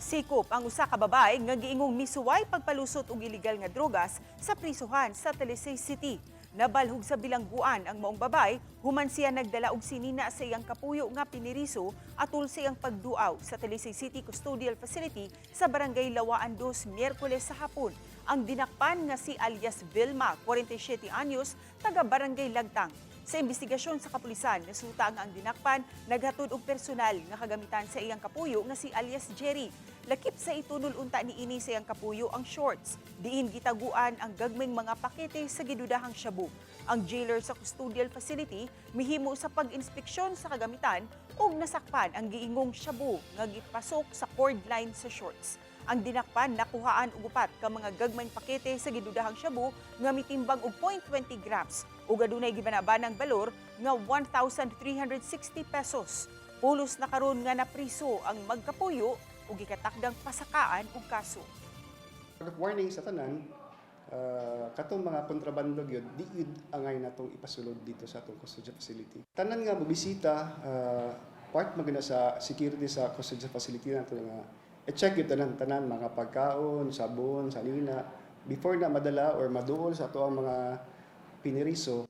Sikop ang usa ka babae nga giingong misuway pagpalusot og illegal nga drogas sa prisuhan sa Talisay City. Nabalhog sa bilangguan ang maong babay, human siya nagdala og sinina sa iyang kapuyo nga piniriso atol sa iyang pagduaw sa Talisay City Custodial Facility sa Barangay Lawaan 2 Miyerkules sa hapon. Ang dinakpan nga si alias Vilma, 47 anyos, taga Barangay Lagtang. Sa investigasyon sa kapulisan, nasuta ang dinakpan, naghatod og personal nga kagamitan sa iyang kapuyo nga si alias Jerry. Lakip sa itunol unta ni ini sa iyang kapuyo ang shorts. Diin gitaguan ang gagming mga pakete sa gidudahang shabu. Ang jailer sa custodial facility mihimo sa pag-inspeksyon sa kagamitan ug nasakpan ang giingong shabu nga gipasok sa cord line sa shorts. Ang dinakpan nakuhaan og upat ka mga gagmayng pakete sa gidudahang shabu nga mitimbang og 0.20 grams ug adunay gibanabanang balor nga 1,360 pesos. Pulos na karon nga napriso ang magkapuyo ug gikatakdang pasakaan og kaso. Warning sa tanan, katong mga kontrabando gyud di yun angay natong ipasulod dito sa atong custodial facility. Tanan nga mobisita, part magana sa security sa custodial facility nato nga i-check yung tanan mga pagkaon, sabon, salina before na madala or maduol sa ato ang mga piniriso